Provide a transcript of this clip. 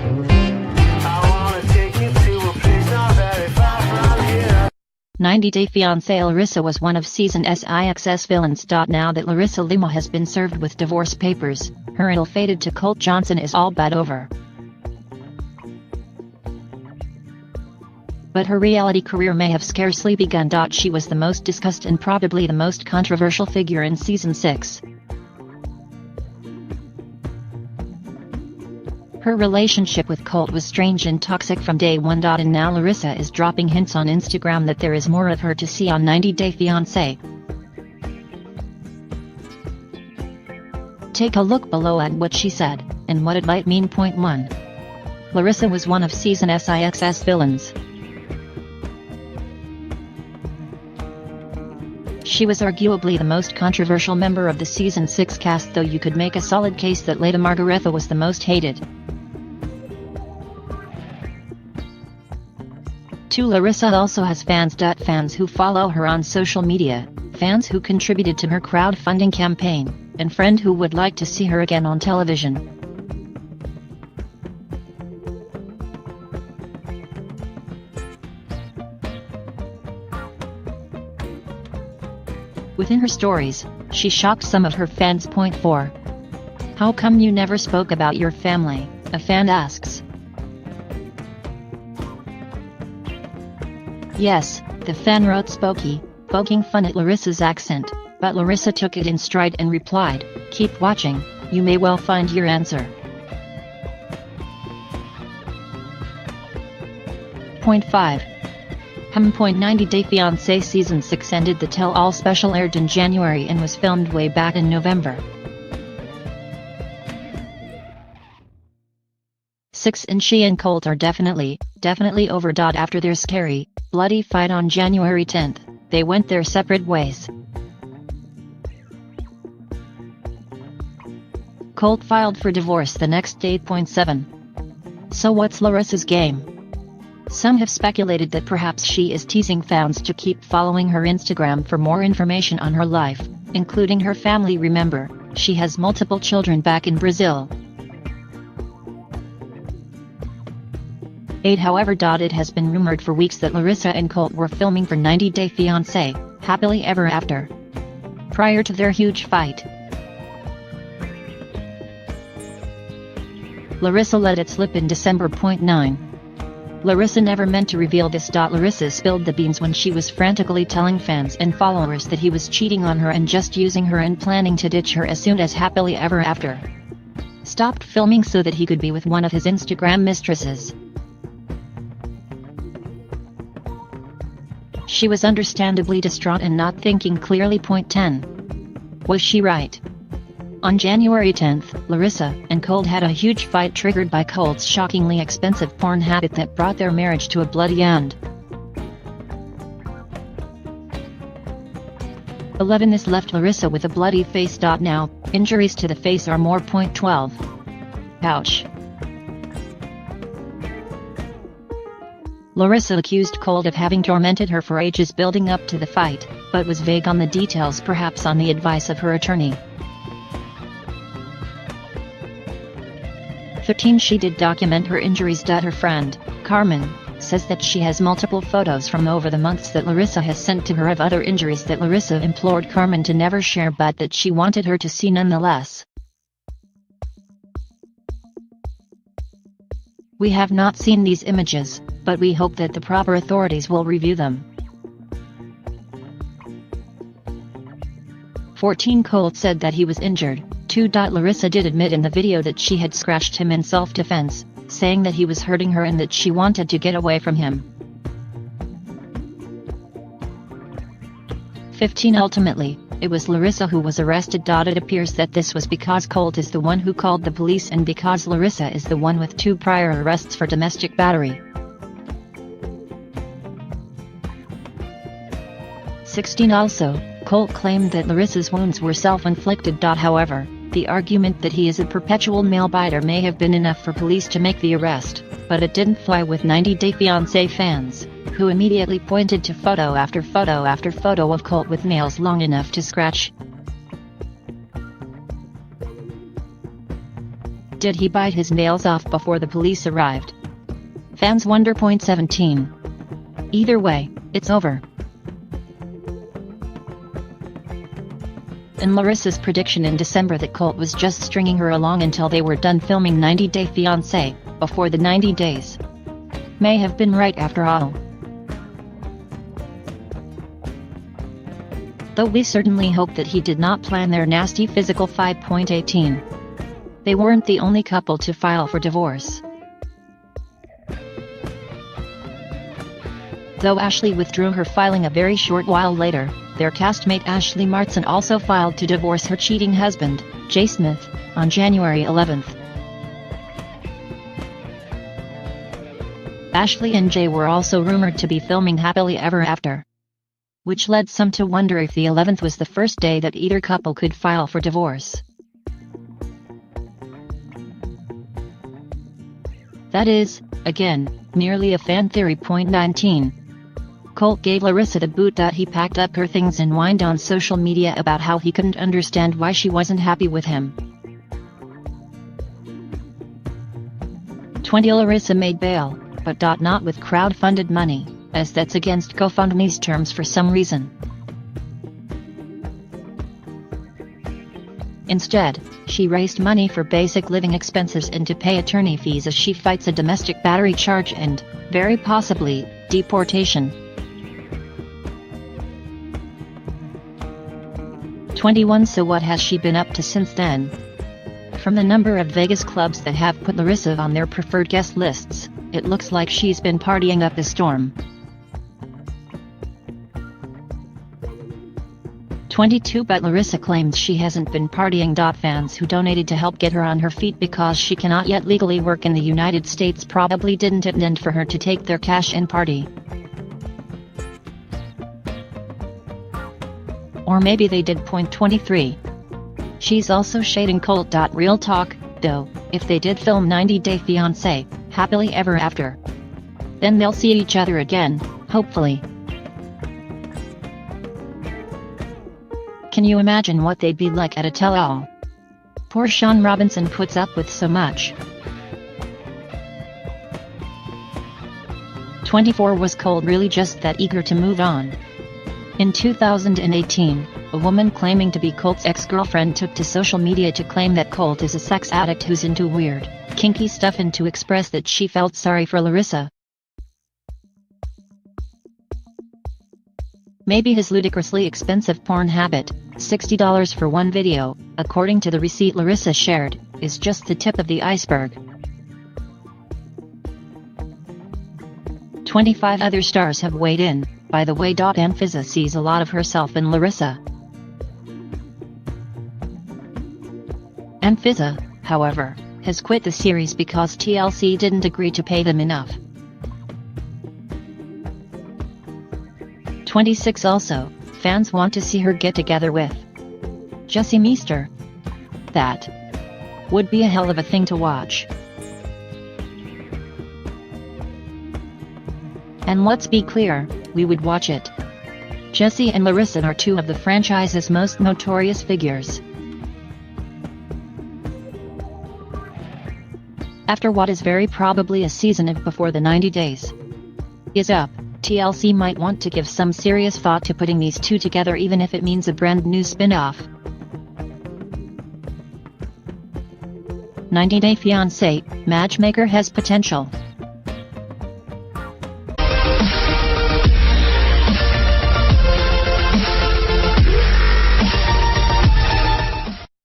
I wanna take you to a place not very far from here. 90 Day Fiance Larissa was one of season 6's villains. Now that Larissa Limo has been served with divorce papers, her ill-fated to Colt Johnson is all but over. But her reality career may have scarcely begun. She was the most discussed and probably the most controversial figure in season 6. Her relationship with Colt was strange and toxic from day one. And now Larissa is dropping hints on Instagram that there is more of her to see on 90 Day Fiance. Take a look below at what she said, and what it might mean. Point 1. Larissa was one of season 6's villains. She was arguably the most controversial member of the season 6 cast, though you could make a solid case that Lady Margaretha was the most hated. 2. Larissa also has fans. Fans who follow her on social media, fans who contributed to her crowdfunding campaign, and friends who would like to see her again on television. Within her stories, she shocked some of her fans. Point 4. How come you never spoke about your family? A fan asks. Yes, the fan wrote "spooky," poking fun at Larissa's accent, but Larissa took it in stride and replied, "Keep watching, you may well find your answer." Point 5. 90 Day Fiance Season 6 ended. The tell-all special aired in January and was filmed way back in November. 6 and she and Colt are definitely over. After their scary, bloody fight on January 10th, they went their separate ways. Colt filed for divorce the next day. Point 7. So what's Larissa's game? Some have speculated that perhaps she is teasing fans to keep following her Instagram for more information on her life, including her family. Remember, she has multiple children back in Brazil. 8. However, it has been rumored for weeks that Larissa and Colt were filming for 90 Day Fiance, Happily Ever After, prior to their huge fight. Larissa let it slip in December. Point 9. Larissa never meant to reveal this. Larissa spilled the beans when she was frantically telling fans and followers that he was cheating on her and just using her and planning to ditch her as soon as Happily Ever After stopped filming so that he could be with one of his Instagram mistresses. She was understandably distraught and not thinking clearly. Point 10. Was she right? On January 10th, Larissa and Colt had a huge fight triggered by Colt's shockingly expensive porn habit that brought their marriage to a bloody end. 11. This left Larissa with a bloody face. Now, injuries to the face are more. Point 12. Ouch. Larissa accused Colt of having tormented her for ages building up to the fight, but was vague on the details, perhaps on the advice of her attorney. 13. She did document her injuries. Her friend, Carmen, says that she has multiple photos from over the months that Larissa has sent to her of other injuries that Larissa implored Carmen to never share but that she wanted her to see nonetheless. We have not seen these images, but we hope that the proper authorities will review them. 14. Colt said that he was injured. 2. Larissa did admit in the video that she had scratched him in self-defense, saying that he was hurting her and that she wanted to get away from him. 15. Ultimately, it was Larissa who was arrested. It appears that this was because Colt is the one who called the police and because Larissa is the one with 2 prior arrests for domestic battery. 16. Also, Colt claimed that Larissa's wounds were self-inflicted. However, the argument that he is a perpetual nail biter may have been enough for police to make the arrest, but it didn't fly with 90 Day Fiance fans, who immediately pointed to photo after photo after photo of Colt with nails long enough to scratch. Did he bite his nails off before the police arrived? Fans wonder. 17. Either way, it's over. In Larissa's prediction in December that Colt was just stringing her along until they were done filming 90 Day Fiance, before the 90 days. May have been right after all. Though we certainly hope that he did not plan their nasty physical. 5.18. They weren't the only couple to file for divorce. Though Ashley withdrew her filing a very short while later, their castmate Ashley Martson also filed to divorce her cheating husband, Jay Smith, on January 11. Ashley and Jay were also rumored to be filming Happily Ever After, which led some to wonder if the 11th was the first day that either couple could file for divorce. That is, again, merely a fan theory. 19. Colt gave Larissa the boot that he packed up her things and whined on social media about how he couldn't understand why she wasn't happy with him. 20. Larissa made bail, but not with crowd-funded money, as that's against GoFundMe's terms for some reason. Instead, she raised money for basic living expenses and to pay attorney fees as she fights a domestic battery charge and, very possibly, deportation. 21. So what has she been up to since then? From the number of Vegas clubs that have put Larissa on their preferred guest lists, it looks like she's been partying up a storm. 22. But Larissa claims she hasn't been partying. Fans who donated to help get her on her feet because she cannot yet legally work in the United States probably didn't intend for her to take their cash and party. Or maybe they did. 23. She's also shading Colt. Real talk, though, if they did film 90 Day Fiance, Happily Ever After, then they'll see each other again, hopefully. Can you imagine what they'd be like at a tell-all? Poor Sean Robinson puts up with so much. 24. Was Colt really just that eager to move on? In 2018, a woman claiming to be Colt's ex-girlfriend took to social media to claim that Colt is a sex addict who's into weird, kinky stuff and to express that she felt sorry for Larissa. Maybe his ludicrously expensive porn habit, $60 for one video, according to the receipt Larissa shared, is just the tip of the iceberg. 25. Other stars have weighed in, by the way. Fiance sees a lot of herself in Larissa. Fiance, however, has quit the series because TLC didn't agree to pay them enough. 26. Also, fans want to see her get together with Jesse Meester. That would be a hell of a thing to watch. And let's be clear, we would watch it. Jesse and Larissa are two of the franchise's most notorious figures. After what is very probably a season of before the 90 days is up, TLC might want to give some serious thought to putting these two together, even if it means a brand new spin-off. 90 Day Fiancé, matchmaker has potential.